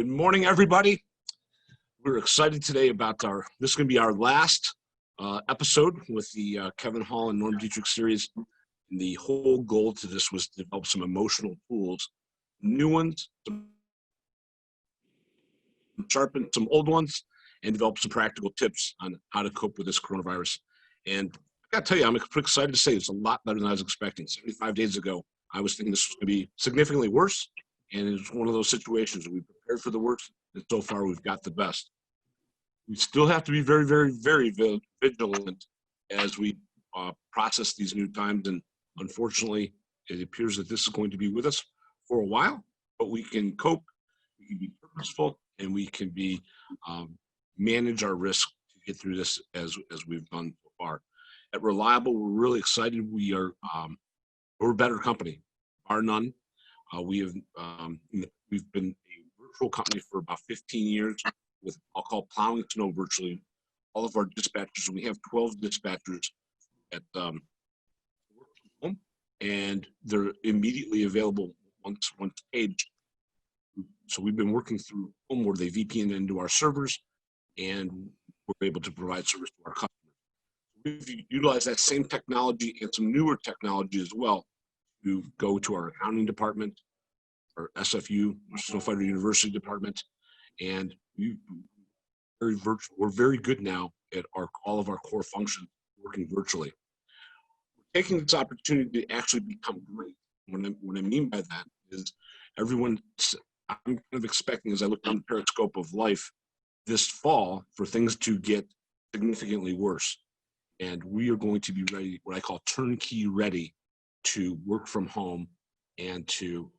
Good morning, everybody. We're excited today about this is going to be our last episode with the Kevin Hall and Norm Detrick series. And the whole goal to this was to develop some emotional tools, new ones, sharpen some old ones, and develop some practical tips on how to cope with this coronavirus. And I got to tell you, I'm pretty excited to say it's a lot better than I was expecting. 75 days ago, I was thinking this was going to be significantly worse. And it's one of those situations we prepared for the worst, and so far we've got the best. We still have to be very, very, very vigilant as we process these new times. And unfortunately, it appears that this is going to be with us for a while, but we can cope, we can be purposeful, and we can be manage our risk to get through this as we've done so far. At Reliable, we're really excited. We're a better company, bar none. We've been a virtual company for about 15 years with, I'll call plowing snow virtually. All of our dispatchers, and we have 12 dispatchers at work from home, and they're immediately available once paged. So we've been working through home where they VPN into our servers, and we're able to provide service to our customers. We've utilized that same technology and some newer technology as well to go to our accounting department, our SFU, Snowfighter University department, and we're very good now at all of our core functions working virtually. We're taking this opportunity to actually become great. What I mean by that is I'm kind of expecting, as I look down the periscope of life this fall, for things to get significantly worse. And we are going to be ready, what I call turnkey ready, to work from home and to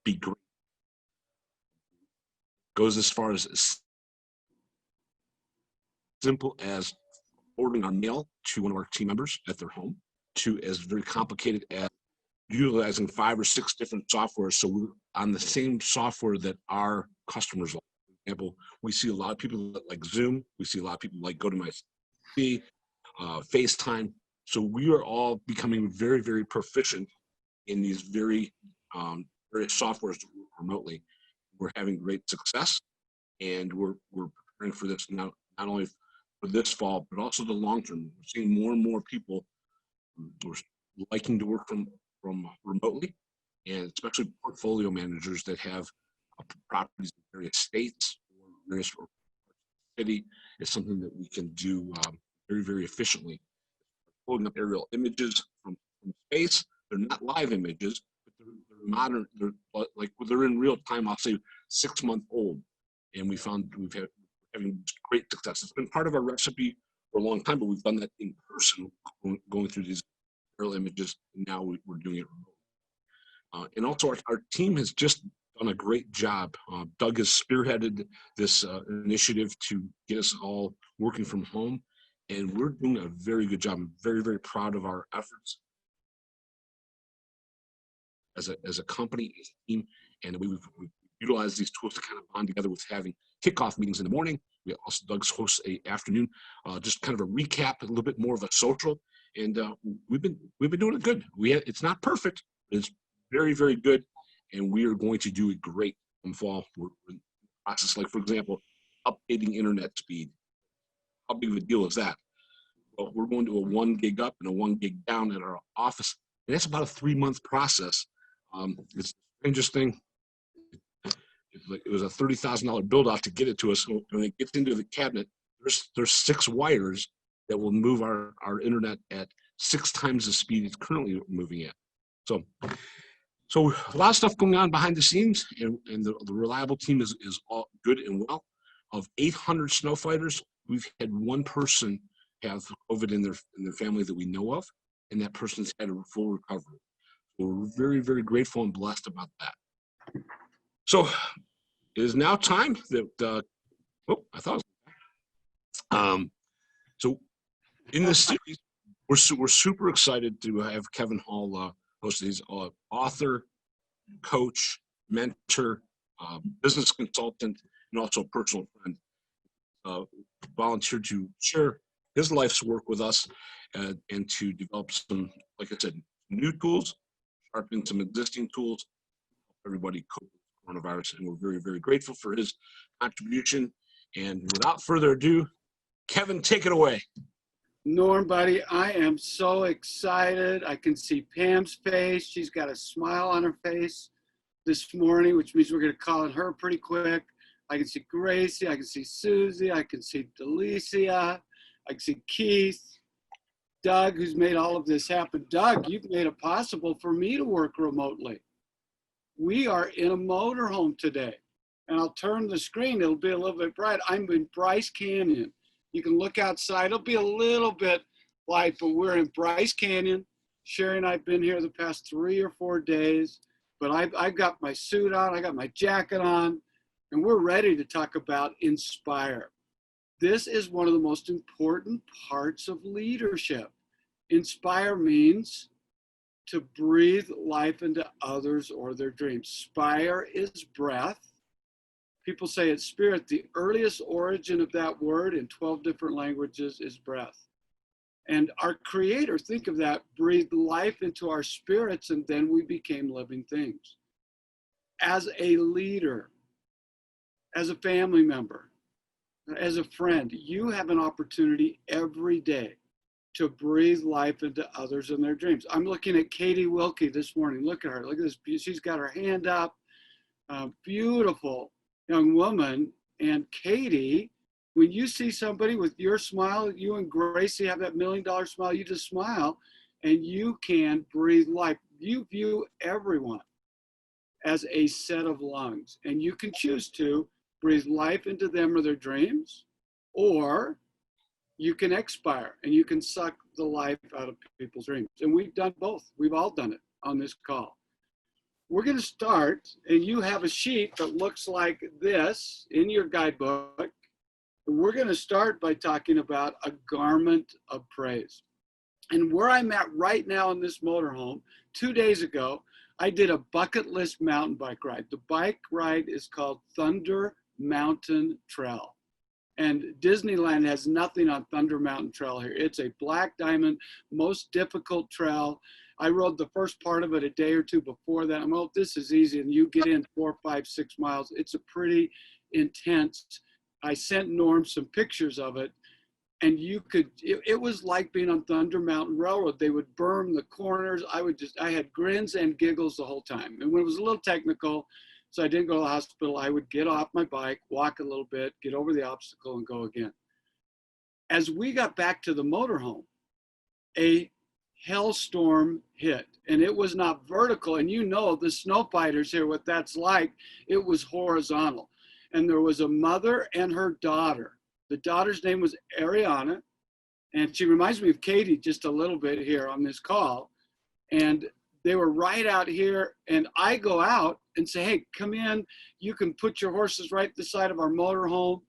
be great. Goes as far as simple as ordering our mail to one of our team members at their home, to as very complicated as utilizing 5 or 6 different softwares so we're on the same software that our customers like. For example, we see a lot of people that like Zoom, we see a lot of people like GoToMySeat, FaceTime. So we are all becoming very, very proficient in these various softwares to work remotely. We're having great success, and we're preparing for this now, not only for this fall, but also the long term. We're seeing more and more people who are liking to work from remotely, and especially portfolio managers that have properties in various states or various city is something that we can do very, very efficiently. Pulling up aerial images from space. They're not live images, but they're modern. They're in real time. I'll say 6-month-old, and we're having great success. It's been part of our recipe for a long time, but we've done that in person, going through these aerial images. And now we're doing it remote. And also, our team has just done a great job. Doug has spearheaded this initiative to get us all working from home. And we're doing a very good job. I'm very, very proud of our efforts as a company, as a team, and we've utilized these tools to kind of bond together with having kickoff meetings in the morning. We also Doug's hosts a afternoon, just kind of a recap, a little bit more of a social, and we've been doing it good. It's not perfect, but it's very, very good, and we are going to do it great in fall. We're in the process, like for example, updating internet speed. How big of a deal is that? Well, we're going to a 1 gig up and a 1 gig down at our office. And that's about a 3-month process. It's the strangest thing. It was a $30,000 build off to get it to us. When it gets into the cabinet, there's 6 wires that will move our internet at 6 times the speed it's currently moving at. So a lot of stuff going on behind the scenes, and the Reliable team is all good and well. Of 800 snow fighters, we've had 1 person have COVID in their family that we know of, and that person's had a full recovery. So we're very, very grateful and blessed about that. So it is now time that, so in this series, we're super excited to have Kevin Hall host. He's author, coach, mentor, business consultant, and also a personal friend. Volunteered to share his life's work with us and to develop some, like I said, new tools, sharpen some existing tools, help everybody cope with coronavirus, and we're very, very grateful for his contribution. And without further ado, Kevin, take it away. Norm, buddy, I am so excited. I can see Pam's face. She's got a smile on her face this morning, which means we're going to call on her pretty quick. I can see Gracie. I can see Susie. I can see Delicia. I can see Keith. Doug, who's made all of this happen. Doug, you've made it possible for me to work remotely. We are in a motorhome today. And I'll turn the screen. It'll be a little bit bright. I'm in Bryce Canyon. You can look outside. It'll be a little bit light, but we're in Bryce Canyon. Sherry and I have been here the past 3 or 4 days, but I've got my suit on, I got my jacket on, and we're ready to talk about inspire. This is one of the most important parts of leadership. Inspire means to breathe life into others or their dreams. Spire is breath. People say it's spirit. The earliest origin of that word in 12 different languages is breath. And our Creator, think of that, breathed life into our spirits, and then we became living things. As a leader, as a family member, as a friend, you have an opportunity every day to breathe life into others and their dreams. I'm looking at Katie Wilkie this morning. Look at her. Look at this. She's got her hand up. Beautiful young woman. And Katie, when you see somebody with your smile, you and Gracie have that $1 million smile, you just smile and you can breathe life. You view everyone as a set of lungs, and you can choose to breathe life into them or their dreams, or you can expire and you can suck the life out of people's dreams. And we've done both. We've all done it on this call. We're going to start, and you have a sheet that looks like this in your guidebook. We're going to start by talking about a garment of praise. And where I'm at right now in this motorhome, 2 days ago, I did a bucket list mountain bike ride. The bike ride is called Thunder Mountain Trail. And Disneyland has nothing on Thunder Mountain Trail here. It's a black diamond, most difficult trail. I rode the first part of it a day or two before that. I'm, oh, this is easy. And you get in 4, 5, 6 miles. It's a pretty intense. I sent Norm some pictures of it. And you could, it was like being on Thunder Mountain Railroad. They would berm the corners. I had grins and giggles the whole time. And when it was a little technical, so I didn't go to the hospital, I would get off my bike, walk a little bit, get over the obstacle and go again. As we got back to the motorhome, a hailstorm hit, and it was not vertical. And you know, the snow fighters here, what that's like, it was horizontal. And there was a mother and her daughter. The daughter's name was Ariana, and she reminds me of Katie just a little bit here on this call. And they were right out here, and I go out and say, hey, come in. You can put your horses right at the side of our motorhome.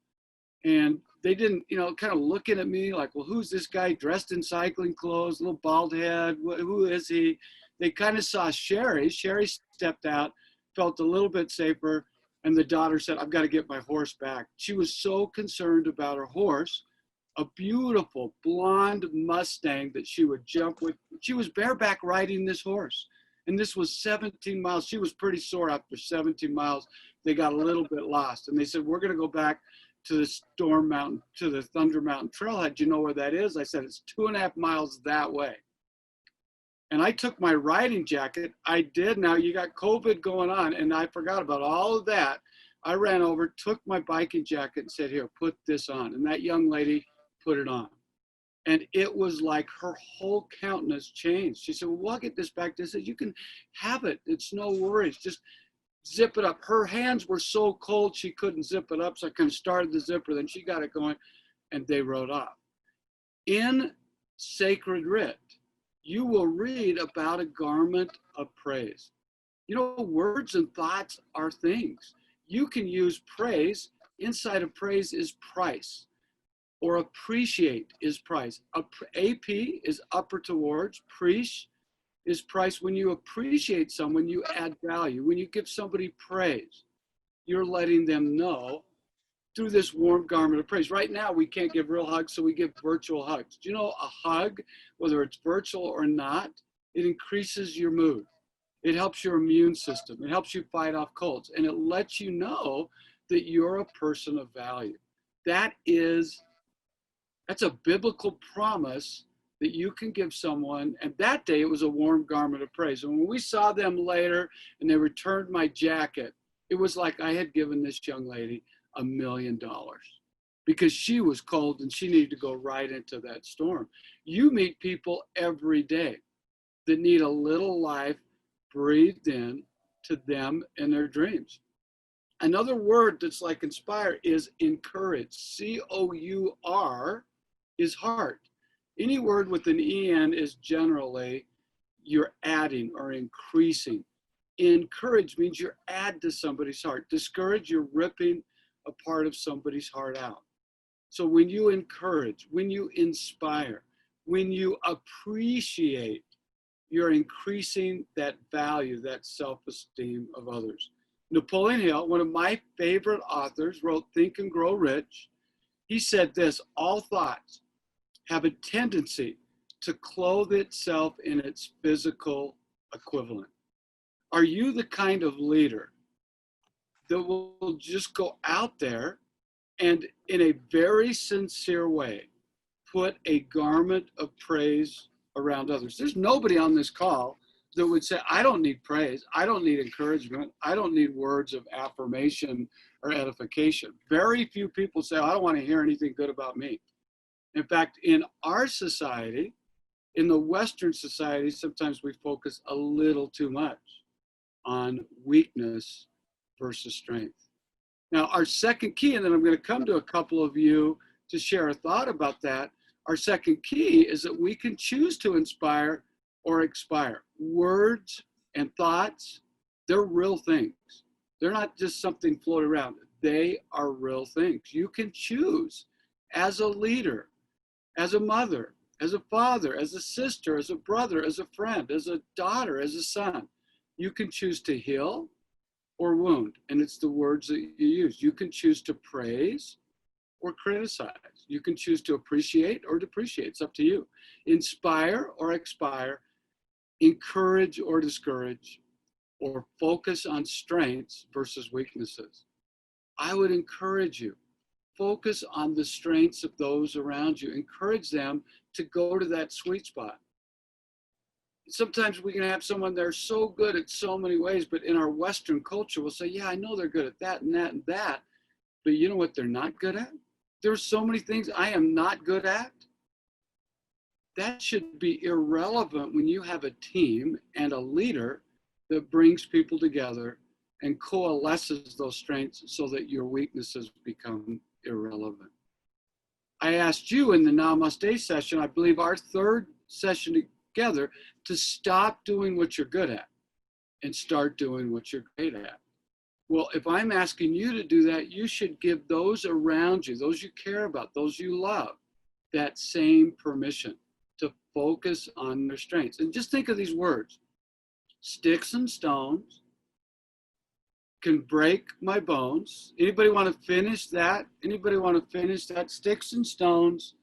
And they didn't, you know, kind of looking at me like, well, who's this guy dressed in cycling clothes, little bald head? Who is he? They kind of saw Sherry. Sherry stepped out, felt a little bit safer. And the daughter said, I've got to get my horse back. She was so concerned about her horse, a beautiful blonde Mustang that she would jump with. She was bareback riding this horse. And this was 17 miles. She was pretty sore after 17 miles. They got a little bit lost. And they said, we're going to go back to the Storm Mountain, to the Thunder Mountain Trailhead. Do you know where that is? I said, it's 2.5 miles that way. And I took my riding jacket. I did. Now you got COVID going on, and I forgot about all of that. I ran over, took my biking jacket and said, here, put this on. And that young lady put it on. And it was like her whole countenance changed. She said, well, I'll get this back. I said, you can have it. It's no worries. Just zip it up. Her hands were so cold, she couldn't zip it up. So I kind of started the zipper. Then she got it going, and they rode off. In Sacred Writ, you will read about a garment of praise. You know, words and thoughts are things. You can use praise. Inside of praise is price, or appreciate is price. AP is upper towards, preach is price. When you appreciate someone, you add value. When you give somebody praise, you're letting them know through this warm garment of praise. Right now, we can't give real hugs, so we give virtual hugs. Do you know a hug, whether it's virtual or not, it increases your mood. It helps your immune system. It helps you fight off colds. And it lets you know that you're a person of value. That's a biblical promise that you can give someone. And that day it was a warm garment of praise. And when we saw them later and they returned my jacket, it was like I had given this young lady $1 million because she was cold and she needed to go right into that storm. You meet people every day that need a little life breathed in to them and their dreams. Another word that's like inspire is encourage. C-O-U-R is heart. Any word with an E-N is generally you're adding or increasing. Encourage means you add to somebody's heart. Discourage, you're ripping a part of somebody's heart out. So when you encourage, when you inspire, when you appreciate, you're increasing that value, that self-esteem of others. Napoleon Hill, one of my favorite authors, wrote Think and Grow Rich. He said this: all thoughts have a tendency to clothe itself in its physical equivalent. Are you the kind of leader that will just go out there and in a very sincere way put a garment of praise around others? There's nobody on this call that would say, I don't need praise, I don't need encouragement, I don't need words of affirmation or edification. Very few people say, I don't want to hear anything good about me. In fact, in our society, in the Western society, sometimes we focus a little too much on weakness versus strength. Now, our second key, and then I'm going to come to a couple of you to share a thought about that. Our second key is that we can choose to inspire or expire. Words and thoughts, they're real things. They're not just something floating around. They are real things. You can choose as a leader, as a mother, as a father, as a sister, as a brother, as a friend, as a daughter, as a son. You can choose to heal or wound, and it's the words that you use. You can choose to praise or criticize. You can choose to appreciate or depreciate. It's up to you. Inspire or expire, encourage or discourage, or focus on strengths versus weaknesses. I would encourage you, focus on the strengths of those around you. Encourage them to go to that sweet spot. Sometimes we can have someone they're so good at so many ways, but in our Western culture, we'll say, yeah, I know they're good at that and that and that, but you know what they're not good at? There's so many things I am not good at. That should be irrelevant when you have a team and a leader that brings people together and coalesces those strengths so that your weaknesses become irrelevant. I asked you in the Namaste session, I believe our third session together, to stop doing what you're good at and start doing what you're great at. Well, if I'm asking you to do that, you should give those around you, those you care about, those you love, that same permission to focus on their strengths. And just think of these words: sticks and stones can break my bones. Anybody want to finish that? Anybody want to finish that? Sticks and stones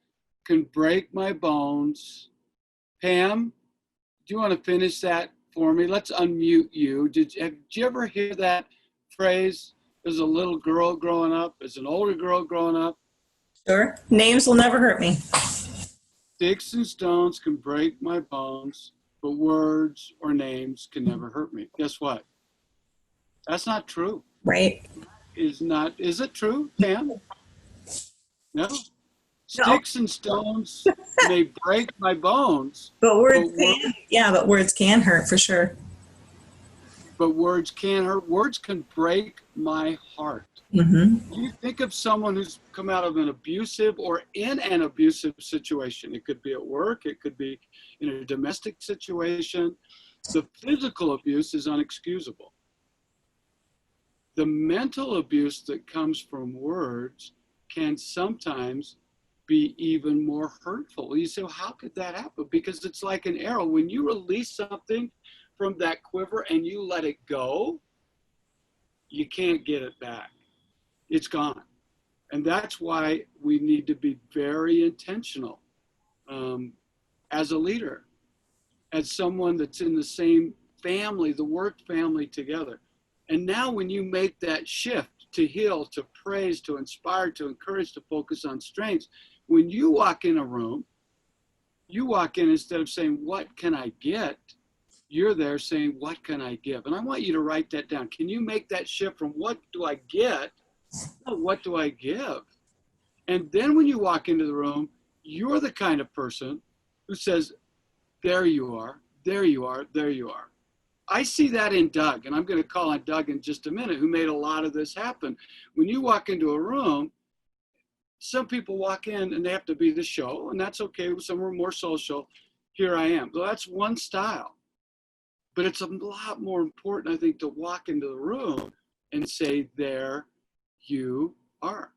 can break my bones. Pam, do you want to finish that for me? Let's unmute you. Did you ever hear that phrase as a little girl growing up, as an older girl growing up? Sure. Names will never hurt me. Sticks and stones can break my bones, but words or names can never hurt me. Guess what? That's not true. Right. Is it true, Pam? No. Sticks and stones may break my bones, but words can hurt for sure. But words can hurt. Words can break my heart. Mm-hmm. You think of someone who's come out of an abusive or in an abusive situation. It could be at work. It could be in a domestic situation. The physical abuse is unexcusable. The mental abuse that comes from words can sometimes be even more hurtful. You say, well, how could that happen? Because it's like an arrow. When you release something from that quiver and you let it go, you can't get it back. It's gone. And that's why we need to be very intentional as a leader, as someone that's in the same family, the work family together. And now when you make that shift to heal, to praise, to inspire, to encourage, to focus on strengths, when you walk in a room, you walk in instead of saying, what can I get? You're there saying, what can I give? And I want you to write that down. Can you make that shift from what do I get? No, what do I give? And then when you walk into the room, you're the kind of person who says, there you are, there you are, there you are. I see that in Doug, and I'm going to call on Doug in just a minute, who made a lot of this happen. When you walk into a room, some people walk in and they have to be the show, and that's okay. Some are more social. Here I am. So that's one style. But it's a lot more important, I think, to walk into the room and say, there you are.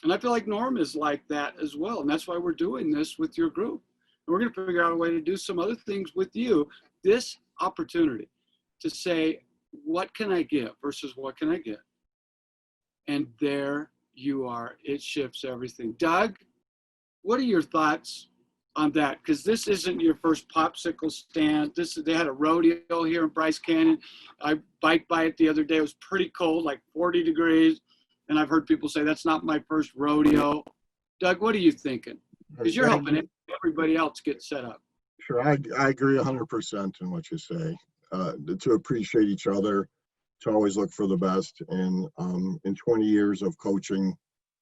And I feel like Norm is like that as well. And that's why we're doing this with your group. And we're going to figure out a way to do some other things with you. This opportunity to say, what can I give versus what can I get? And there you are. It shifts everything. Doug, what are your thoughts on that? Because this isn't your first popsicle stand. They had a rodeo here in Bryce Canyon. I biked by it the other day. It was pretty cold, like 40 degrees. And I've heard people say that's not my first rodeo. Doug, what are you thinking? Because you're helping everybody else get set up. Sure, I agree 100% in what you say. To appreciate each other, to always look for the best. And in 20 years of coaching,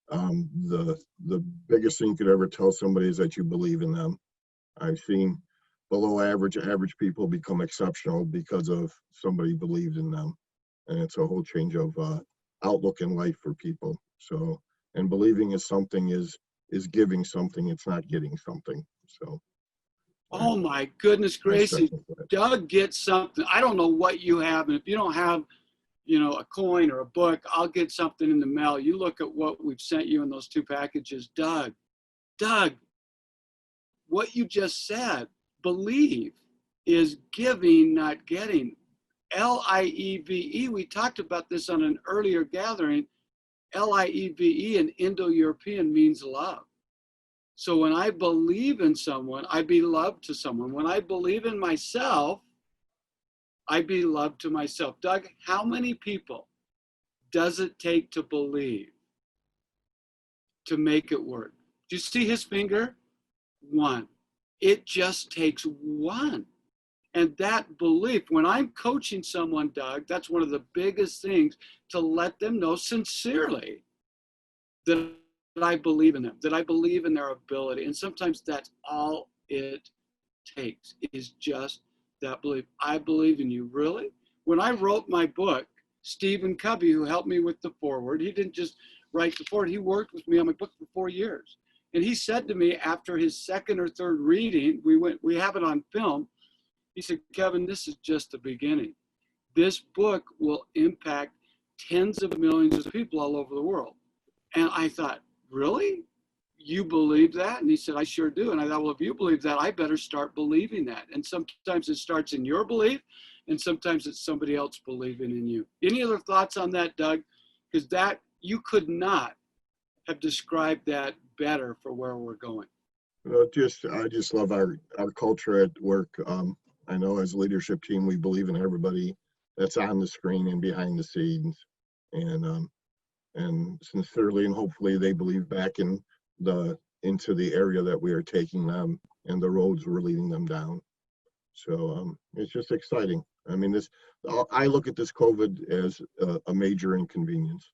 the biggest thing you could ever tell somebody is that you believe in them. I've seen below average people become exceptional because of somebody believed in them. And it's a whole change of outlook in life for people. So, and believing is something is giving something, it's not getting something. So. Oh my goodness gracious, Doug gets something. I don't know what you have, and if you don't have, a coin or a book, I'll get something in the mail. You look at what we've sent you in those 2 packages. Doug, what you just said, believe is giving, not getting. L-I-E-V-E, we talked about this on an earlier gathering. L-I-E-V-E in Indo-European means love. So when I believe in someone, I be loved to someone. When I believe in myself, I be loved to myself. Doug, how many people does it take to believe to make it work? Do you see his finger? 1. It just takes 1. And that belief, when I'm coaching someone, Doug, that's one of the biggest things, to let them know sincerely that I believe in them, that I believe in their ability. And sometimes that's all it takes, is just that belief. I believe in you. Really? When I wrote my book, Stephen Covey, who helped me with the foreword, he didn't just write the foreword, he worked with me on my book for 4 years. And he said to me after his 2nd or 3rd reading, we have it on film, he said, Kevin, this is just the beginning. This book will impact tens of millions of people all over the world. And I thought, really? You believe that? And he said, I sure do. And I thought, well, if you believe that, I better start believing that. And sometimes it starts in your belief, and sometimes it's somebody else believing in you. Any other thoughts on that, Doug? Because that, you could not have described that better for where we're going. Well, I just love our culture at work. I know as a leadership team, we believe in everybody that's on the screen and behind the scenes. And sincerely and hopefully they believe back into the area that we are taking them and the roads we're leading them down. So it's just exciting. I mean, I look at this COVID as a major inconvenience.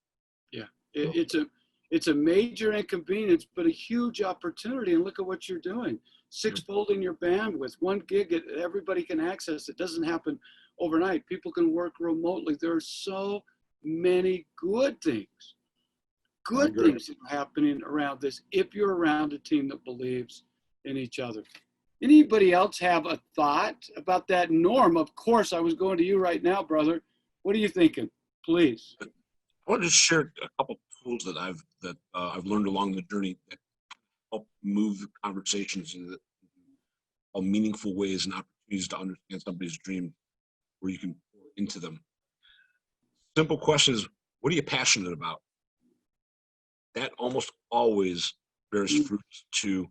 Yeah, it's a major inconvenience, but a huge opportunity. And look at what you're doing. 6-folding your bandwidth, 1 gig, everybody can access. It doesn't happen overnight. People can work remotely. There are so many good things that are happening around this if you're around a team that believes in each other. Anybody else have a thought about that? Norm, of course, I was going to you right now, brother. What are you thinking? Please. I want to just share a couple tools that I've learned along the journey that help move conversations in all meaningful ways and opportunities to understand somebody's dream, where you can pour into them. Simple question is, what are you passionate about? That almost always bears fruit to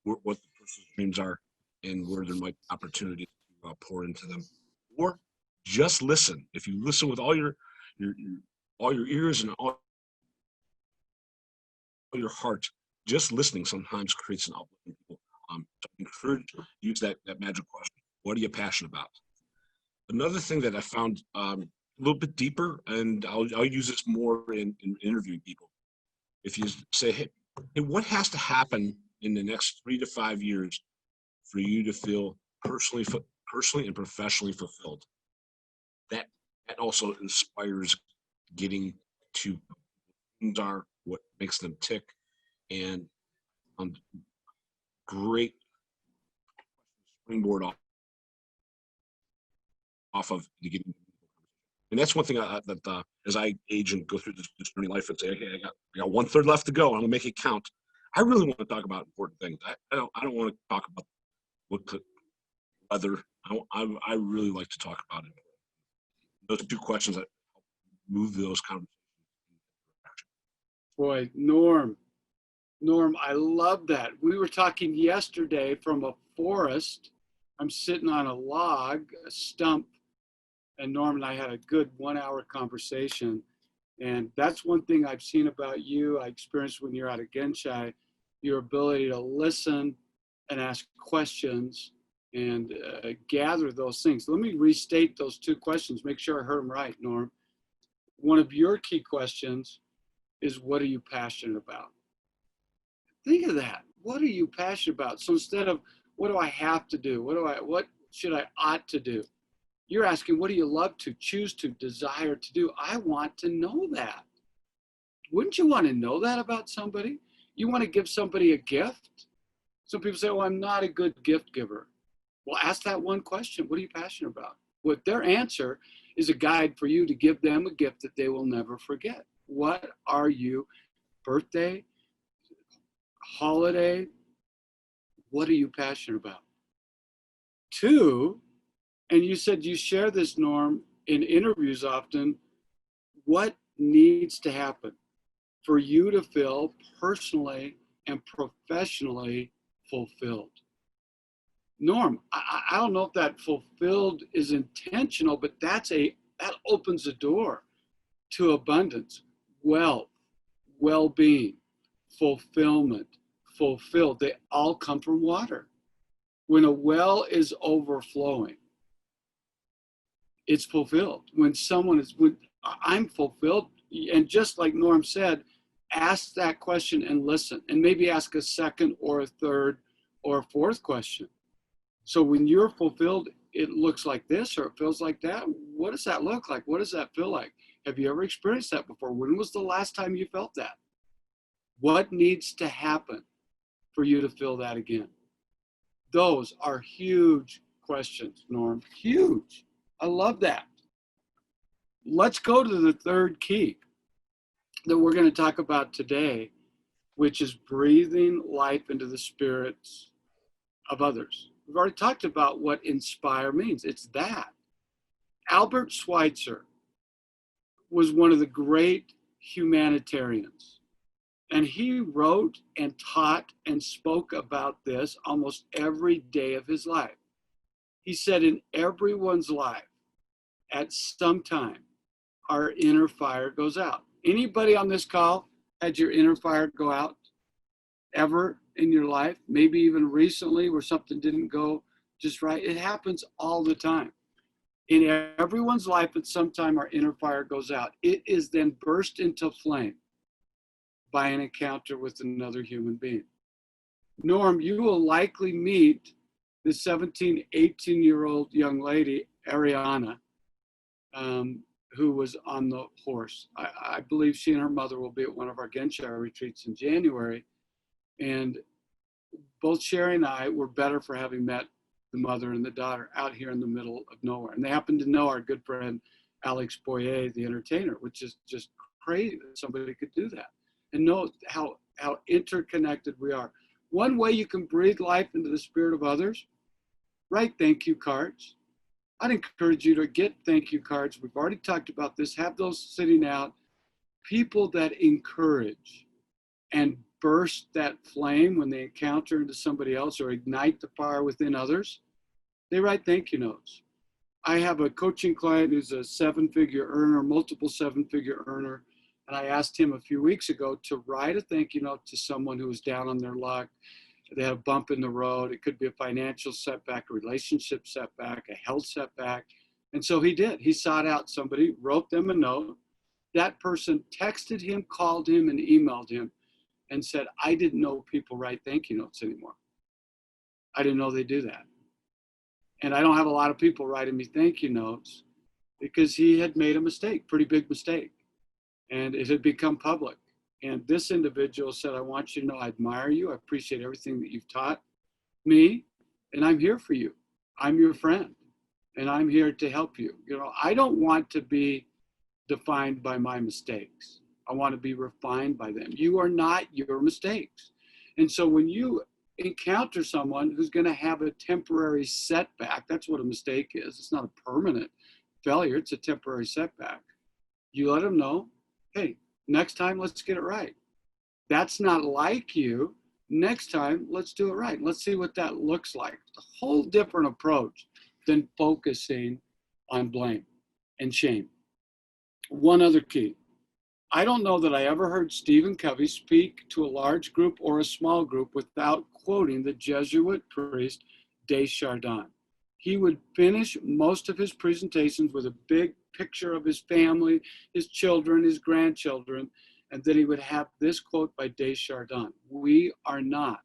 what the person's dreams are and where there might be opportunity pour into them, or just listen. If you listen with all your ears and all your heart, just listening sometimes creates an outlet in people. So I encourage you to use that magic question. What are you passionate about? Another thing that I found a little bit deeper, and I'll use this more in interviewing people. If you say, hey, what has to happen in the next 3 to 5 years for you to feel personally and professionally fulfilled? That also inspires getting to things are what makes them tick, and great springboard off of the getting. And that's one thing that as I age and go through this journey life and say, okay, I got 1/3 left to go. I'm gonna make it count. I really want to talk about important things. I don't want to talk about what the weather. I really like to talk about it. Those 2 questions that move those conversations. Boy, Norm, I love that. We were talking yesterday from a forest. I'm sitting on a log, a stump, and Norm and I had a good 1-hour conversation. And that's one thing I've seen about you. I experienced when you're out of Genshai, your ability to listen and ask questions and gather those things. Let me restate those 2 questions, make sure I heard them right, Norm. One of your key questions is, what are you passionate about? Think of that. What are you passionate about? So instead of, what do I have to do? What should I ought to do? You're asking, what do you love to, choose to, desire to do? I want to know that. Wouldn't you want to know that about somebody? You want to give somebody a gift? Some people say, well, I'm not a good gift giver. Well, ask that one question. What are you passionate about? What their answer is a guide for you to give them a gift that they will never forget. What are you, birthday, holiday, what are you passionate about? 2, and you said you share this, Norm, in interviews often, what needs to happen for you to feel personally and professionally fulfilled? Norm, I don't know if that fulfilled is intentional, but that opens the door to abundance, wealth, well-being, fulfillment, fulfilled. They all come from water. When a well is overflowing, it's fulfilled. When I'm fulfilled, and just like Norm said, ask that question and listen, and maybe ask a second or a third or a 4th question. So when you're fulfilled, it looks like this or it feels like that. What does that look like? What does that feel like? Have you ever experienced that before? When was the last time you felt that? What needs to happen for you to feel that again? Those are huge questions, Norm. Huge. I love that. Let's go to the 3rd key that we're going to talk about today, which is breathing life into the spirits of others. We've already talked about what inspire means. It's that. Albert Schweitzer was one of the great humanitarians. And he wrote and taught and spoke about this almost every day of his life. He said, in everyone's life, at some time, our inner fire goes out. Anybody on this call had your inner fire go out ever in your life? Maybe even recently where something didn't go just right. It happens all the time. In everyone's life, at some time, our inner fire goes out. It is then burst into flame by an encounter with another human being. Norm, you will likely meet the 17, 18-year-old young lady, Ariana, who was on the horse. I believe she and her mother will be at one of our Genshai retreats in January. And both Sherry and I were better for having met the mother and the daughter out here in the middle of nowhere. And they happen to know our good friend, Alex Boyer, the entertainer, which is just crazy that somebody could do that. And know how interconnected we are. One way you can breathe life into the spirit of others, write thank you cards. I'd encourage you to get thank you cards. We've already talked about this. Have those sitting out. People that encourage and burst that flame when they encounter into somebody else or ignite the fire within others. They write thank you notes. I have a coaching client who's a 7-figure earner, multiple 7-figure earner. And I asked him a few weeks ago to write a thank you note to someone who was down on their luck. They had a bump in the road. It could be a financial setback, a relationship setback, a health setback. And so he did. He sought out somebody, wrote them a note. That person texted him, called him, and emailed him and said, I didn't know people write thank you notes anymore. I didn't know they do that. And I don't have a lot of people writing me thank you notes because he had made a mistake, pretty big mistake. And it had become public. And this individual said, I want you to know I admire you. I appreciate everything that you've taught me. And I'm here for you. I'm your friend. And I'm here to help you. You know, I don't want to be defined by my mistakes. I want to be refined by them. You are not your mistakes. And so when you encounter someone who's going to have a temporary setback, that's what a mistake is. It's not a permanent failure. It's a temporary setback. You let them know, hey, next time, let's get it right. That's not like you. Next time, let's do it right. Let's see what that looks like. It's a whole different approach than focusing on blame and shame. One other key. I don't know that I ever heard Stephen Covey speak to a large group or a small group without quoting the Jesuit priest Deschardins. He would finish most of his presentations with a big picture of his family, his children, his grandchildren, and then he would have this quote by Deschardins: we are not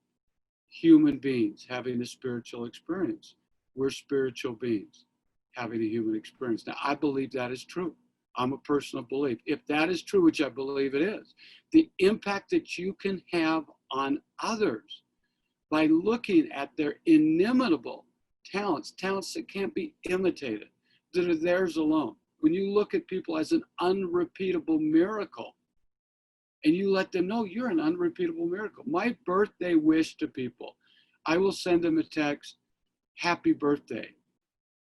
human beings having a spiritual experience. We're spiritual beings having a human experience. Now, I believe that is true. I'm a person of belief. If that is true, which I believe it is, the impact that you can have on others by looking at their inimitable talents that can't be imitated, that are theirs alone. When you look at people as an unrepeatable miracle, and you let them know you're an unrepeatable miracle. My birthday wish to people, I will send them a text, happy birthday.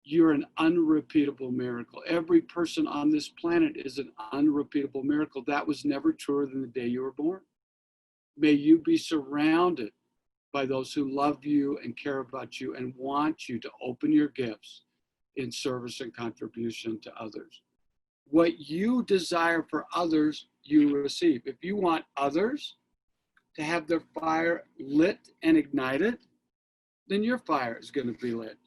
You're an unrepeatable miracle. Every person on this planet is an unrepeatable miracle. That was never truer than the day you were born. May you be surrounded by those who love you and care about you and want you to open your gifts in service and contribution to others. What you desire for others, you receive. If you want others to have their fire lit and ignited, then your fire is going to be lit.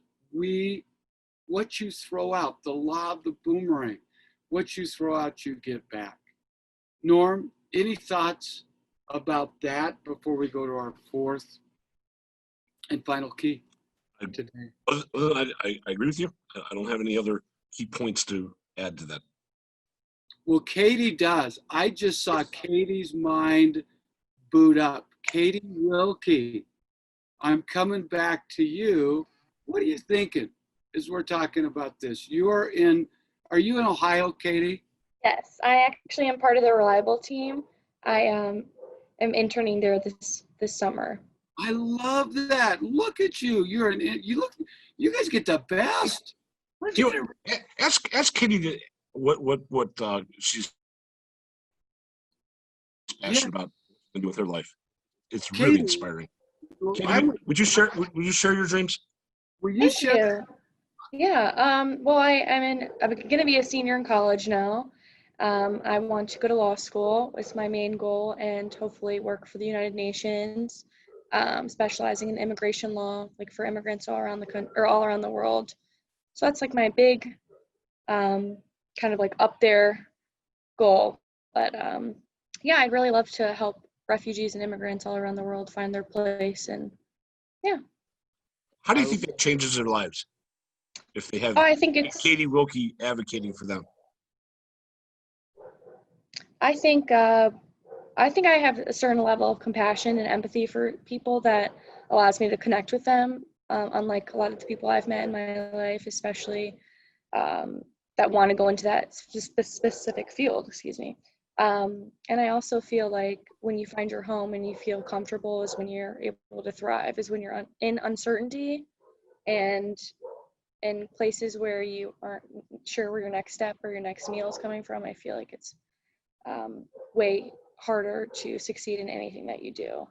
What you throw out, the law of the boomerang, what you throw out, you get back. Norm, any thoughts about that before we go to our fourth and final key today? I agree with you. I don't have any other key points to add to that. Well, Katie does. I just saw Katie's mind boot up. Katie Wilkie, I'm coming back to you. What are you thinking as we're talking about this? Are you in Ohio, Katie? Yes, I actually am part of the Reliable team. I am interning there this summer. I love that. Look at you. You guys get the best. Ask Katie what she's passionate about and do with her life. It's really Katie, inspiring. Katie, would you share your dreams? Will you Thank share? you. Yeah. Well, I'm going to be a senior in college now. I want to go to law school. It's my main goal, and hopefully work for the United Nations, specializing in immigration law, like for immigrants all around the country or all around the world. So that's like my big, kind of like up there goal. But yeah, I'd really love to help refugees and immigrants all around the world find their place. And yeah. How do you think that changes their lives if they have I think it's Katie Wilkie advocating for them? I think I have a certain level of compassion and empathy for people that allows me to connect with them, unlike a lot of the people I've met in my life, especially that want to go into that specific field, excuse me. And I also feel like when you find your home and you feel comfortable is when you're able to thrive, is when you're in uncertainty and in places where you aren't sure where your next step or your next meal is coming from. I feel like it's way harder to succeed in anything that you do.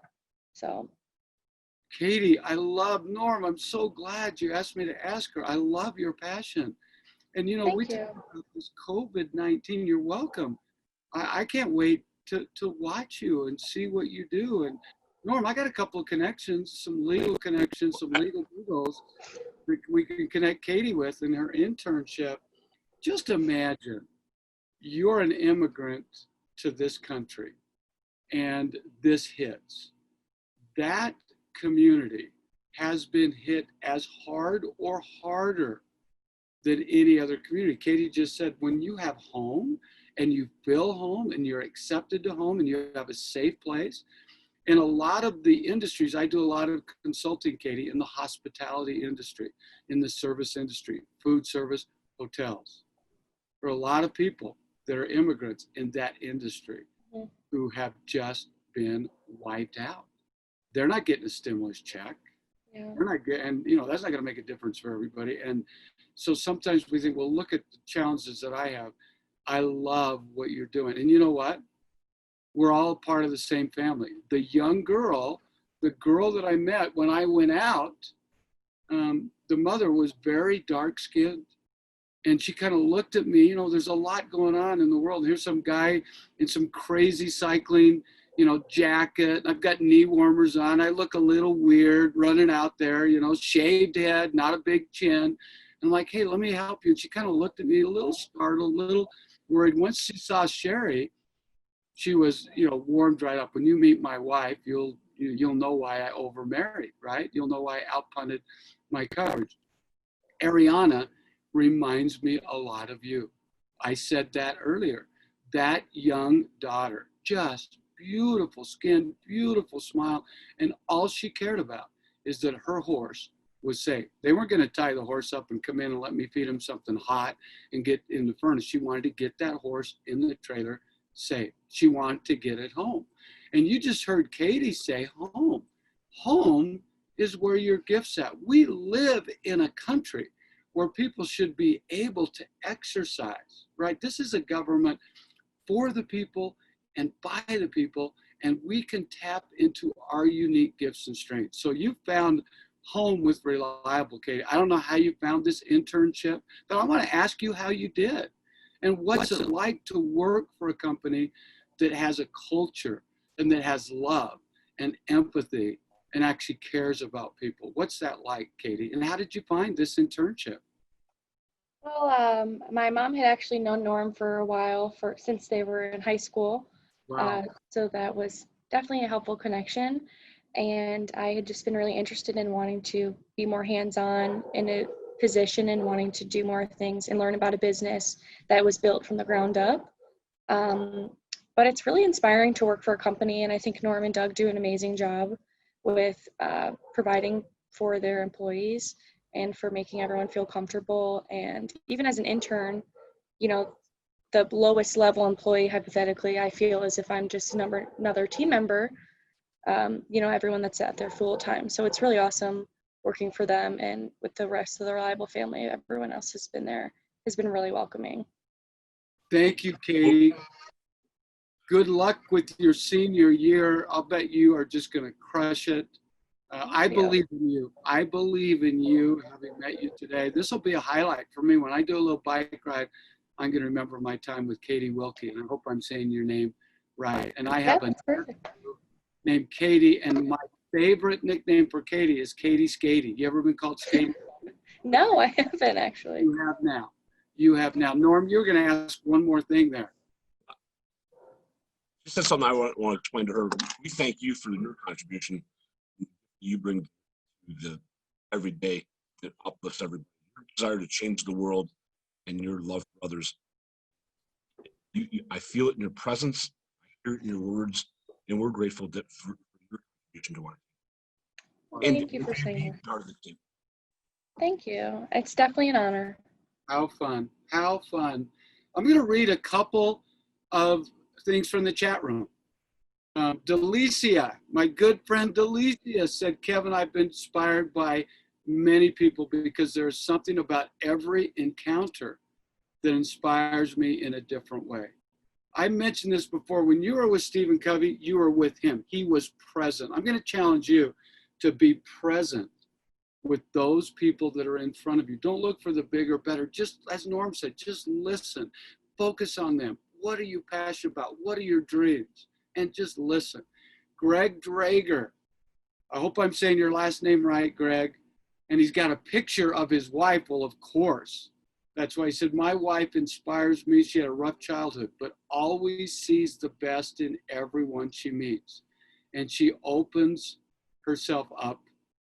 So Katie, I love Norm. I'm so glad you asked me to ask her. I love your passion. And, you know, we Thank you. talk about this COVID-19. You're welcome. I can't wait to watch you and see what you do. And Norm, I got a couple of connections, some legal connections, some legal googles we can connect Katie with in her internship. Just imagine you're an immigrant to this country and this hits. That community has been hit as hard or harder than any other community. Katie just said, when you have home and you feel home and you're accepted to home and you have a safe place, in a lot of the industries, I do a lot of consulting, Katie, in the hospitality industry, in the service industry, food service, hotels. There are a lot of people that are immigrants in that industry who have just been wiped out. They're not getting a stimulus check. Yeah. They're not getting, and you know, that's not going to make a difference for everybody. And so sometimes we think, well, look at the challenges that I have. I love what you're doing. And you know what? We're all part of the same family. The young girl, the girl that I met when I went out, the mother was very dark skinned. And she kind of looked at me, you know, there's a lot going on in the world. Here's some guy in some crazy cycling, you know, jacket. I've got knee warmers on. I look a little weird running out there, you know, shaved head, not a big chin. And I'm like, hey, let me help you. And she kind of looked at me a little startled, a little worried. Once she saw Sherry, she was, you know, warmed right up. When you meet my wife, you'll know why I overmarried, right? You'll know why I outpunted my coverage. Ariana reminds me a lot of you. I said that earlier. That young daughter, just beautiful skin, beautiful smile, and all she cared about is that her horse was safe. They weren't going to tie the horse up and come in and let me feed him something hot and get in the furnace. She wanted to get that horse in the trailer safe. She wanted to get it home. And you just heard Katie say home. Home is where your gift's at. We live in a country where people should be able to exercise, right? This is a government for the people and by the people, and we can tap into our unique gifts and strengths. So you found home with Reliable, Katie. I don't know how you found this internship, but I want to ask you how you did. And what's it like to work for a company that has a culture and that has love and empathy and actually cares about people? What's that like, Katie? And how did you find this internship? Well, my mom had actually known Norm for a while, since they were in high school. Wow. So that was definitely a helpful connection. And I had just been really interested in wanting to be more hands-on in a position and wanting to do more things and learn about a business that was built from the ground up. But it's really inspiring to work for a company, and I think Norm and Doug do an amazing job with providing for their employees and for making everyone feel comfortable. And even as an intern, you know, the lowest level employee, hypothetically, I feel as if I'm just another team member, you know, everyone that's at their full time. So it's really awesome working for them, and with the rest of the Reliable family, everyone else has been really welcoming. Thank you, Katie. Good luck with your senior year. I'll bet you are just going to crush it. I believe in you. I believe in you, having met you today. This will be a highlight for me. When I do a little bike ride, I'm going to remember my time with Katie Wilkie, and I hope I'm saying your name right. And I have a named Katie, and my favorite nickname for Katie is Katie Skatey. You ever been called Skatey? No, I haven't actually. You have now. You have now. Norm, you're going to ask one more thing there. She said something I want to explain to her. We thank you for your contribution you bring to the everyday that uplifts everybody. Your desire to change the world and your love for others. I feel it in your presence. I hear it in your words, and we're grateful for your contribution to one. Thank you for saying that. Part of the team. Thank you. It's definitely an honor. How fun. How fun. I'm going to read a couple of things from the chat room. Delicia, my good friend Delicia said, Kevin, I've been inspired by many people because there's something about every encounter that inspires me in a different way. I mentioned this before. When you were with Stephen Covey, you were with him. He was present. I'm going to challenge you to be present with those people that are in front of you. Don't look for the bigger, better. Just as Norm said, just listen. Focus on them. What are you passionate about? What are your dreams? And just listen. Greg Drager. I hope I'm saying your last name right, Greg. And he's got a picture of his wife. Well, of course. That's why he said, my wife inspires me. She had a rough childhood, but always sees the best in everyone she meets. And she opens herself up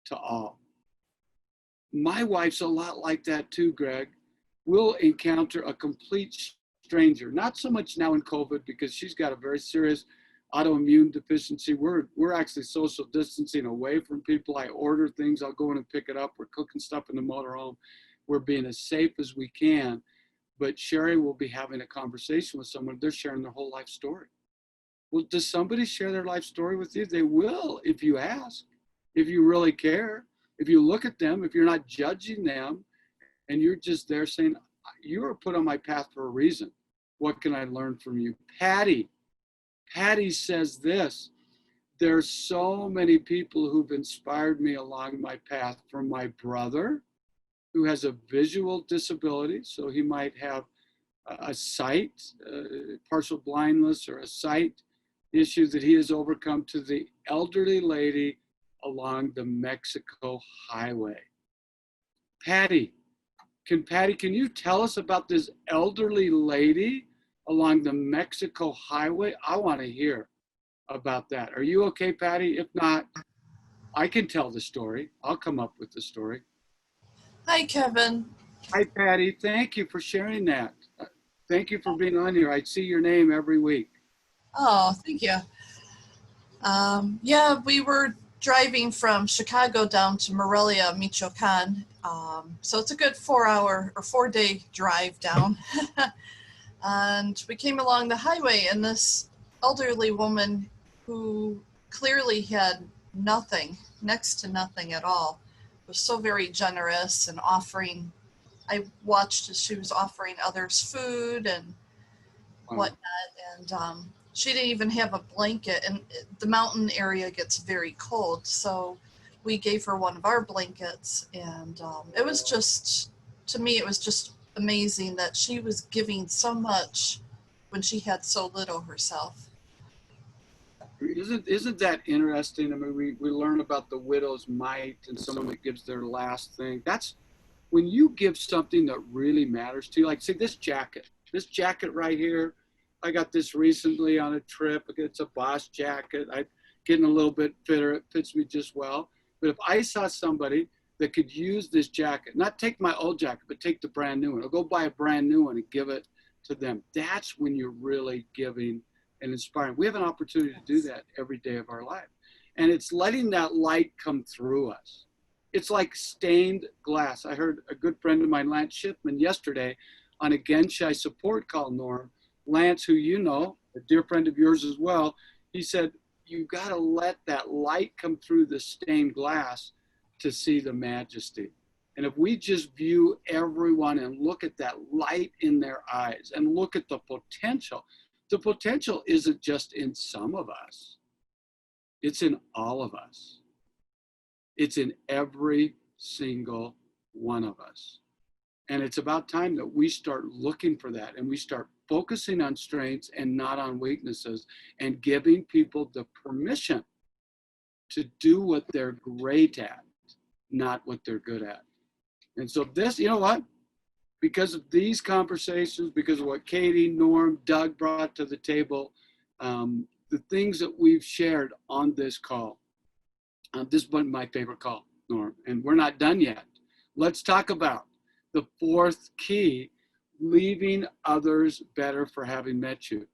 to all. My wife's a lot like that too, Greg. We'll encounter a complete stranger, not so much now in COVID because she's got a very serious autoimmune deficiency. We're actually social distancing away from people. I order things, I'll go in and pick it up. We're cooking stuff in the motorhome. We're being as safe as we can. But Sherry will be having a conversation with someone. They're sharing their whole life story. Well, does somebody share their life story with you? They will if you ask, if you really care. If you look at them, if you're not judging them, and you're just there saying, you were put on my path for a reason. What can I learn from you? Patty says this, there's so many people who've inspired me along my path, from my brother, who has a visual disability, so he might have a sight, partial blindness or a sight issue that he has overcome, to the elderly lady along the Mexico highway. Patty, can you tell us about this elderly lady along the Mexico highway? I want to hear about that. Are you okay, Patty? If not, I can tell the story. I'll come up with the story. Hi, Kevin. Hi, Patty. Thank you for sharing that. Thank you for being on here. I see your name every week. Oh, thank you. Yeah, we were driving from Chicago down to Morelia, Michoacan. So it's a good 4-day drive down. And we came along the highway, and this elderly woman who clearly had nothing, next to nothing at all, was so very generous and offering. I watched as she was offering others food and whatnot, and she didn't even have a blanket, and the mountain area gets very cold, so we gave her one of our blankets, and it was just, to me, it was just amazing that she was giving so much when she had so little herself. Isn't that interesting? I mean, we learn about the widow's mite and someone that gives their last thing. That's when you give something that really matters to you. Like, say, this jacket right here, I got this recently on a trip. It's a Boss jacket. I'm getting a little bit fitter. It fits me just well. But if I saw somebody that could use this jacket, not take my old jacket, but take the brand new one, or go buy a brand new one and give it to them, that's when you're really giving and inspiring. We have an opportunity to do that every day of our life. And it's letting that light come through us. It's like stained glass. I heard a good friend of mine, Lance Shipman, yesterday on a Genshai support call, Norm. Lance, who you know, a dear friend of yours as well, he said, you got to let that light come through the stained glass to see the majesty. And if we just view everyone and look at that light in their eyes and look at the potential isn't just in some of us. It's in all of us. It's in every single one of us. And it's about time that we start looking for that, and we start focusing on strengths and not on weaknesses, and giving people the permission to do what they're great at, not what they're good at. And so this, you know what? Because of these conversations, because of what Katie, Norm, Doug brought to the table, the things that we've shared on this call, this was my favorite call, Norm, and we're not done yet. Let's talk about the fourth key, leaving others better for having met you.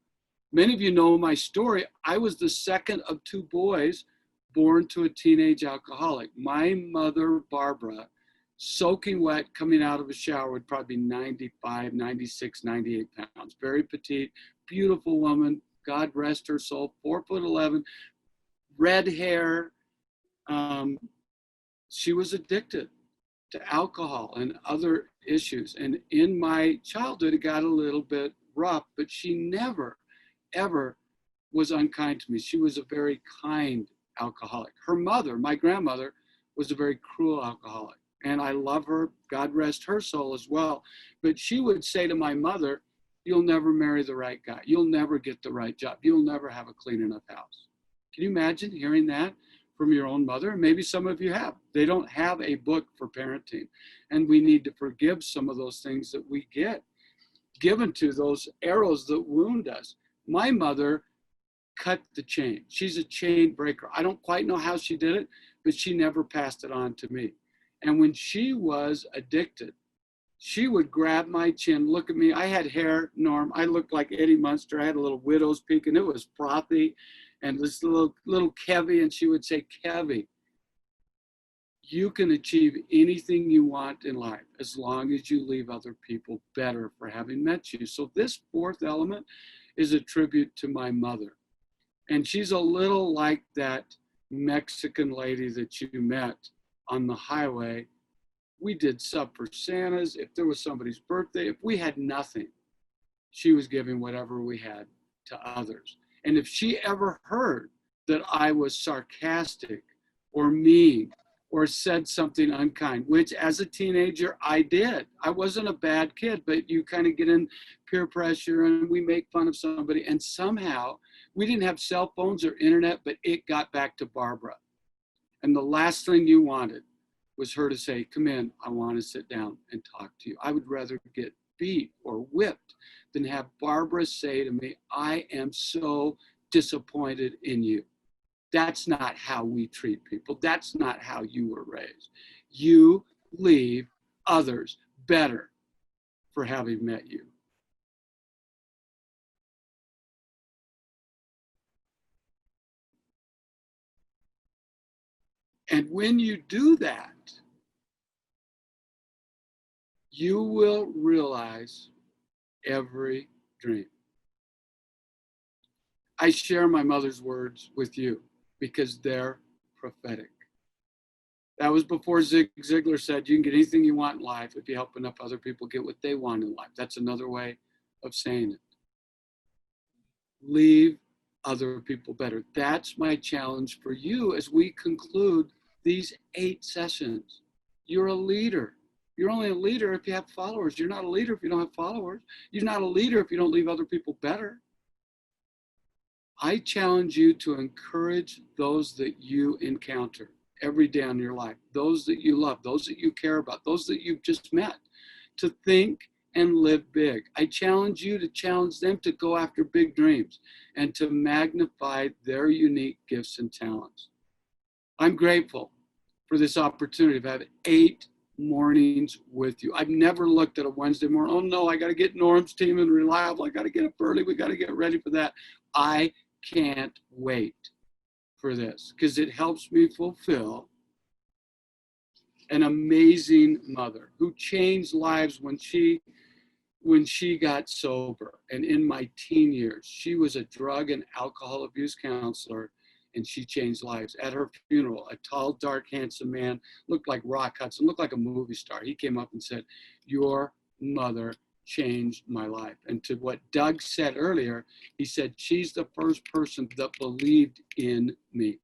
Many of you know my story. I was the second of two boys born to a teenage alcoholic. My mother, Barbara, soaking wet, coming out of a shower, would probably be 95, 96, 98 pounds. Very petite, beautiful woman. God rest her soul, 4'11", red hair. She was addicted to alcohol and other issues. And in my childhood, it got a little bit rough, but she never, ever was unkind to me. She was a very kind alcoholic. Her mother, my grandmother, was a very cruel alcoholic. And I love her, God rest her soul as well. But she would say to my mother, you'll never marry the right guy. You'll never get the right job. You'll never have a clean enough house. Can you imagine hearing that from your own mother? Maybe some of you have. They don't have a book for parenting. And we need to forgive some of those things that we get given to, those arrows that wound us. My mother cut the chain. She's a chain breaker. I don't quite know how she did it, but she never passed it on to me. And when she was addicted, she would grab my chin, look at me. I had hair, Norm. I looked like Eddie Munster. I had a little widow's peak, and it was frothy, and this little Kevy, and she would say, Kevy, you can achieve anything you want in life as long as you leave other people better for having met you. So this fourth element is a tribute to my mother. And she's a little like that Mexican lady that you met on the highway. We did sub for Santas. If there was somebody's birthday, if we had nothing, she was giving whatever we had to others. And if she ever heard that I was sarcastic or mean or said something unkind, which as a teenager I did. I wasn't a bad kid, but you kind of get in peer pressure and we make fun of somebody. And somehow we didn't have cell phones or internet, but it got back to Barbara. And the last thing you wanted was her to say, come in, I want to sit down and talk to you. I would rather get beat or whipped than have Barbara say to me, I am so disappointed in you. That's not how we treat people. That's not how you were raised. You leave others better for having met you. And when you do that, you will realize every dream. I share my mother's words with you because they're prophetic. That was before Zig Ziglar said, you can get anything you want in life if you help enough other people get what they want in life. That's another way of saying it. Leave other people better. That's my challenge for you as we conclude these 8 sessions. You're a leader. You're only a leader if you have followers. You're not a leader if you don't have followers. You're not a leader if you don't leave other people better. I challenge you to encourage those that you encounter every day in your life, those that you love, those that you care about, those that you've just met, to think and live big. I challenge you to challenge them to go after big dreams and to magnify their unique gifts and talents. I'm grateful for this opportunity to have 8 mornings with you. I've never looked at a Wednesday morning, oh no, I got to get Norm's team and Reliable. I got to get up early. We got to get ready for that. I can't wait for this because it helps me fulfill an amazing mother who changed lives when she got sober. And in my teen years, she was a drug and alcohol abuse counselor, and she changed lives. At her funeral, a tall, dark, handsome man, looked like Rock Hudson, looked like a movie star. He came up and said, your mother changed my life. And to what Doug said earlier, he said, she's the first person that believed in me.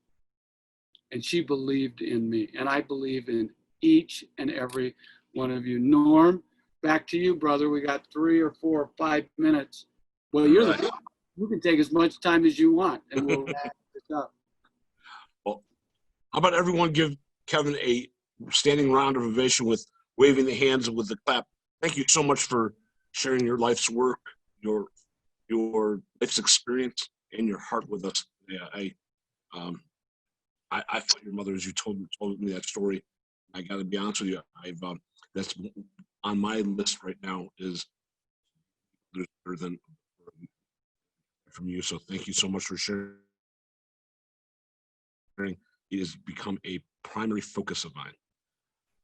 And she believed in me. And I believe in each and every one of you. Norm, back to you, brother. We got 3 or 4 or 5 minutes. Well, you're the you can take as much time as you want, and we'll wrap this up. Well, how about everyone give Kevin a standing round of ovation with waving the hands with the clap. Thank you so much for sharing your life's work, your life's experience, and your heart with us. Yeah, I felt your mother as you told me that story. I got to be honest with you. That's on my list right now is better than from you. So thank you so much for sharing. It has become a primary focus of mine.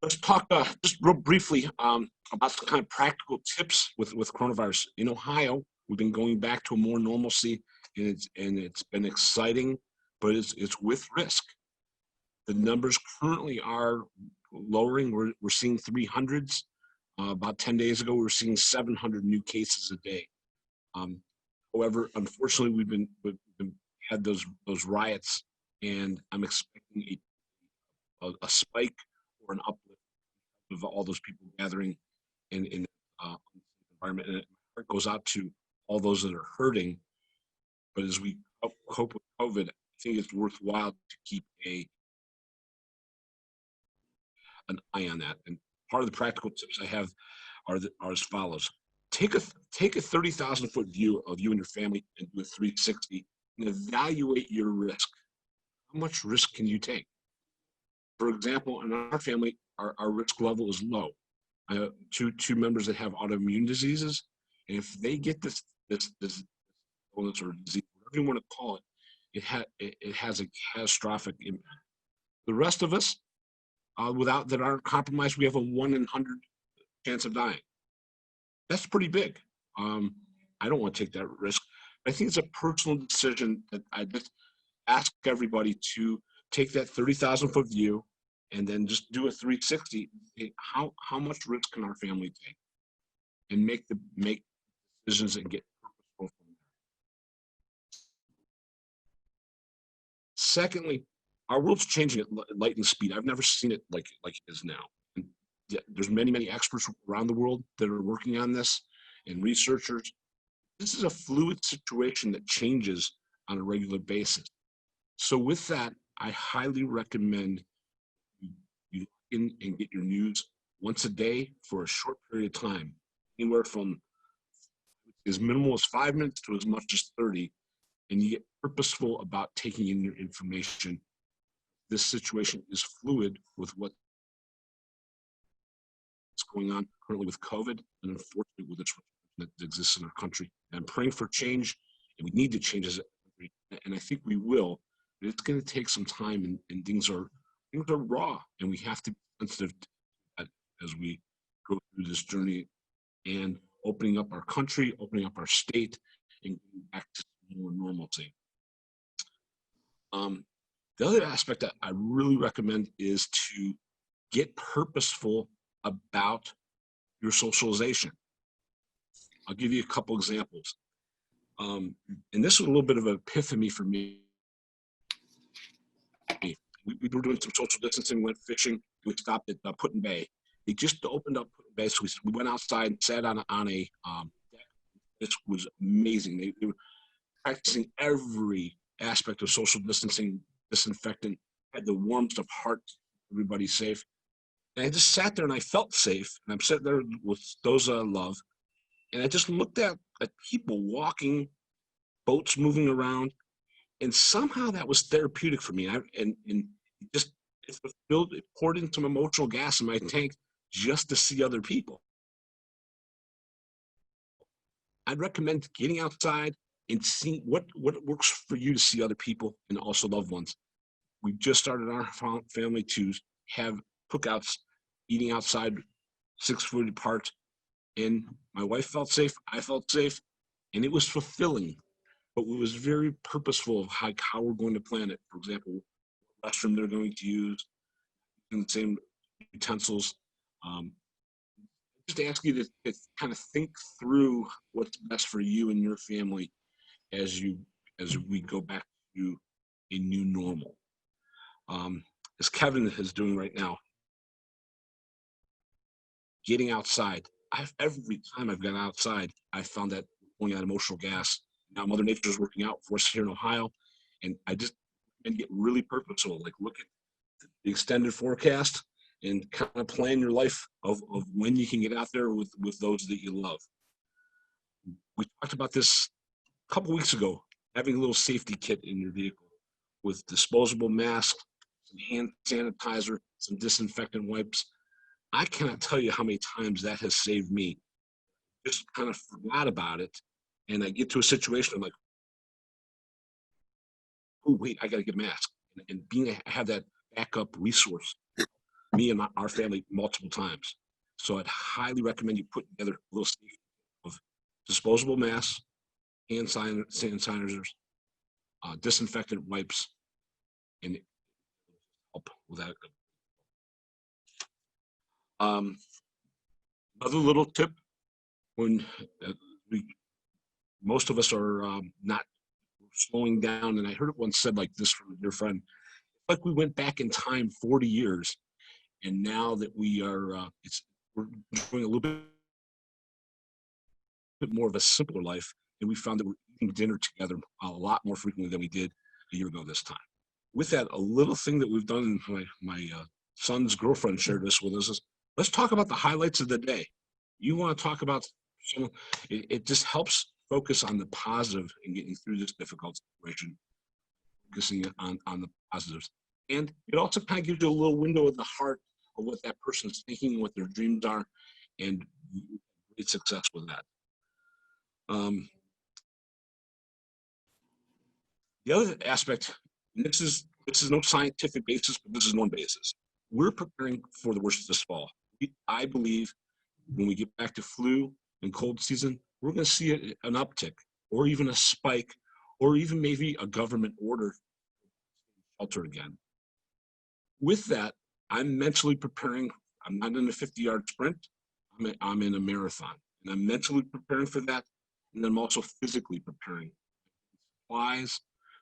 Let's talk just real briefly about the kind of practical tips with coronavirus. In Ohio, we've been going back to a more normalcy, and it's been exciting, but it's with risk. The numbers currently are lowering. We're seeing 300s. About 10 days ago, we were seeing 700 new cases a day. However, unfortunately, we've had those riots and I'm expecting a spike or an uplift of all those people gathering in environment. And my heart goes out to all those that are hurting. But as we cope with COVID, I think it's worthwhile to keep an eye on that. And part of the practical tips I have are as follows: take a 30,000-foot view of you and your family and do a 360 and evaluate your risk. How much risk can you take? For example, in our family, our risk level is low. I have two members that have autoimmune diseases, and if they get this illness or disease, whatever you want to call it, it has a catastrophic impact. The rest of us, that aren't compromised, we have a 1 in 100 chance of dying. That's pretty big. I don't want to take that risk. I think it's a personal decision that I just ask everybody to take that 30,000-foot view and then just do a 360. How much risk can our family take, and make decisions and get purposeful from there. Secondly, our world's changing at lightning speed. I've never seen it like it is now. And there's many experts around the world that are working on this, and researchers. This is a fluid situation that changes on a regular basis. So with that, I highly recommend you look in and get your news once a day for a short period of time, anywhere from as minimal as 5 minutes to as much as 30, and you get purposeful about taking in your information. This situation is fluid with what's going on currently with COVID, and unfortunately with the that exists in our country. And I'm praying for change, and we need to change as a country, and I think we will. But it's going to take some time, and things are raw, and we have to be sensitive to that as we go through this journey and opening up our country, opening up our state, and getting back to more normalcy. The other aspect that I really recommend is to get purposeful about your socialization. I'll give you a couple examples. And this was a little bit of an epiphany for me. We were doing some social distancing, went fishing. We stopped at Put-in Bay. They just opened up Put-in Bay, so we went outside and sat on a deck. This was amazing. They were practicing every aspect of social distancing, disinfectant, had the warmth of heart, everybody safe. And I just sat there and I felt safe. And I'm sitting there with those I love. And I just looked at people walking, boats moving around. And somehow that was therapeutic for me. And it fulfilled, it poured in some emotional gas in my tank just to see other people. I'd recommend getting outside and seeing what works for you to see other people and also loved ones. We just started our family to have cookouts, eating outside 6 foot apart. And my wife felt safe, I felt safe, and it was fulfilling. But it was very purposeful of how we're going to plan it. For example, what restroom they're going to use, in the same utensils. Just ask you to kind of think through what's best for you and your family as we go back to a new normal. As Kevin is doing right now, getting outside. Every time I've gone outside, I found that pulling out emotional gas. Now Mother Nature is working out for us here in Ohio, and I just get really purposeful. Like look at the extended forecast and kind of plan your life of when you can get out there with those that you love. We talked about this a couple weeks ago, having a little safety kit in your vehicle with disposable masks, some hand sanitizer, some disinfectant wipes. I cannot tell you how many times that has saved me. Just kind of forgot about it, and I get to a situation I'm like, oh wait, I got to get a mask, and have that backup resource, me and our family multiple times. So I'd highly recommend you put together a little safety of disposable masks, hand sanitizers, disinfectant wipes, and help with that. Another little tip: when most of us are not slowing down. And I heard it once said like this from a dear friend, like we went back in time 40 years, and now that we are, we're doing a little bit more of a simpler life, and we found that we're eating dinner together a lot more frequently than we did a year ago this time. With that, a little thing that we've done, my son's girlfriend shared this with us, is let's talk about the highlights of the day. You want to talk about some, it just helps focus on the positive and getting through this difficult situation, focusing on the positives. And it also kind of gives you a little window of the heart of what that person is thinking, what their dreams are, and great success with that. The other aspect, and this is no scientific basis, but this is one basis. We're preparing for the worst this fall. I believe when we get back to flu and cold season, we're going to see an uptick, or even a spike, or even maybe a government order shelter again. With that, I'm mentally preparing. I'm not in a 50-yard sprint. I'm in a marathon, and I'm mentally preparing for that, and I'm also physically preparing. Supplies,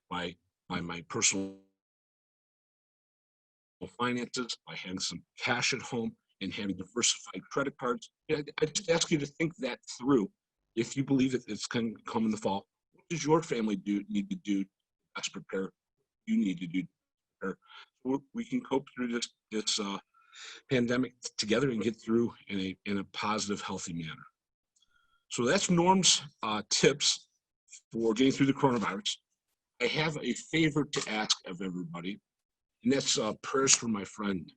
by my personal finances, by having some cash at home and having diversified credit cards. I just ask you to think that through. If you believe that it's going to come in the fall, what does your family need to do to best prepare? You need to do to prepare. So we can cope through this pandemic together and get through in a positive, healthy manner. So that's Norm's tips for getting through the coronavirus. I have a favor to ask of everybody, and that's prayers for my friend.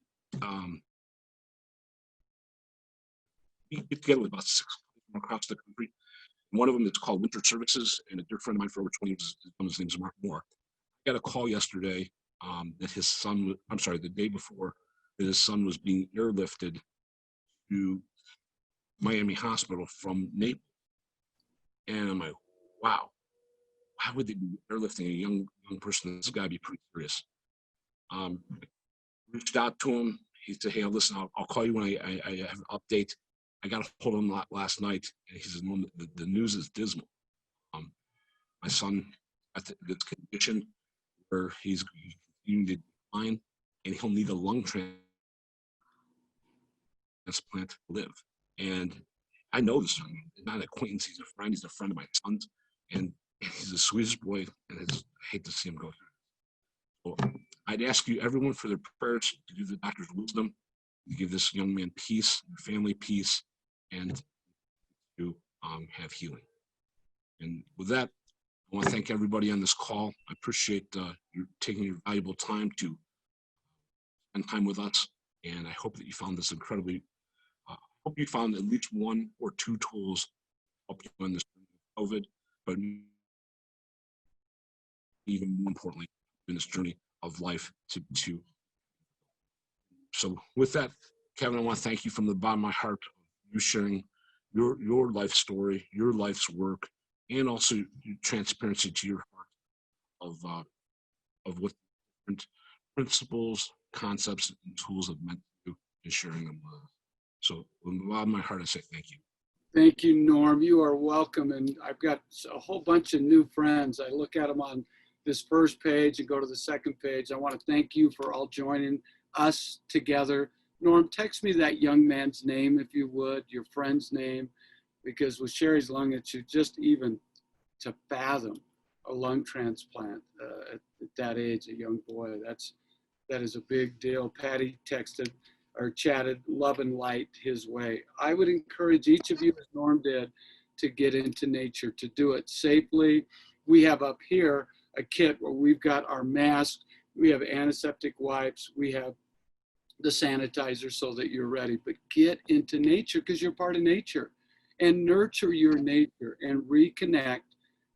We get together with about 6 from across the country. One of them is called Winter Services, and a dear friend of mine for over 20 years, his name is Mark Moore. I got a call yesterday that his son, the day before, that his son was being airlifted to Miami Hospital from Naples. And I'm like, wow, why would they be airlifting a young person? This has got to be pretty serious. Reached out to him. He said, hey, listen, I'll call you when I have an update. I got a hold of him last night, and he says, Mom, the news is dismal. My son got this condition where he's continuing to decline, and he'll need a lung transplant to live. And I know this son, not an acquaintance, he's a friend. He's a friend of my son's, and he's the sweetest boy, and I hate to see him go through. So I'd ask you, everyone, for their prayers, to give the doctor's wisdom, to give this young man peace, family peace, and to have healing. And with that, I want to thank everybody on this call. I appreciate you taking your valuable time to spend time with us, and I hope that you found this incredibly. I hope you found at least 1 or 2 tools to help you in this COVID, but even more importantly, in this journey of life to. So with that, Kevin, I want to thank you from the bottom of my heart. You sharing your life story, your life's work, and also your transparency to your heart of what different principles, concepts, and tools have meant to you, and sharing them with us. So from the bottom of my heart, I say thank you. Thank you, Norm. You are welcome. And I've got a whole bunch of new friends. I look at them on this first page and go to the second page. I want to thank you for all joining us together. Norm, text me that young man's name, if you would, your friend's name, because with Sherry's lung, it should just even to fathom a lung transplant at that age, a young boy, that is a big deal. Patty texted or chatted love and light his way. I would encourage each of you, as Norm did, to get into nature, to do it safely. We have up here a kit where we've got our mask, we have antiseptic wipes, we have the sanitizer so that you're ready. But get into nature because you're part of nature, and nurture your nature and reconnect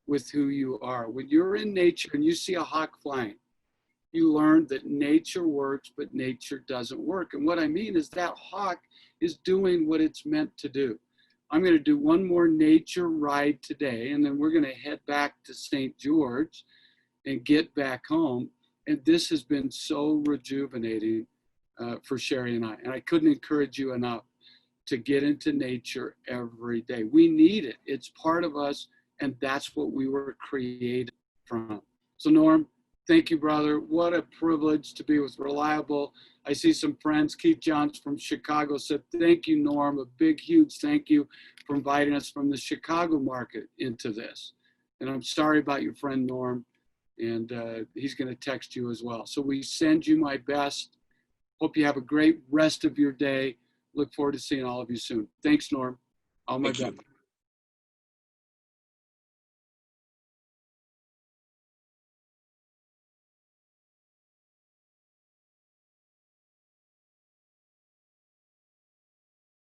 with who you are. When you're in nature and you see a hawk flying, you learn that nature works, but nature doesn't work. And what I mean is that hawk is doing what it's meant to do. I'm going to do one more nature ride today, and then we're going to head back to St. George and get back home. And this has been so rejuvenating for Sherry and I. And I couldn't encourage you enough to get into nature every day. We need it. It's part of us, and that's what we were created from. So Norm, thank you, brother. What a privilege to be with Reliable. I see some friends. Keith Johns from Chicago said, thank you, Norm. A big, huge thank you for inviting us from the Chicago market into this. And I'm sorry about your friend, Norm. And he's going to text you as well. So we send you my best. Hope you have a great rest of your day. Look forward to seeing all of you soon. Thanks, Norm. All my Thank you. best.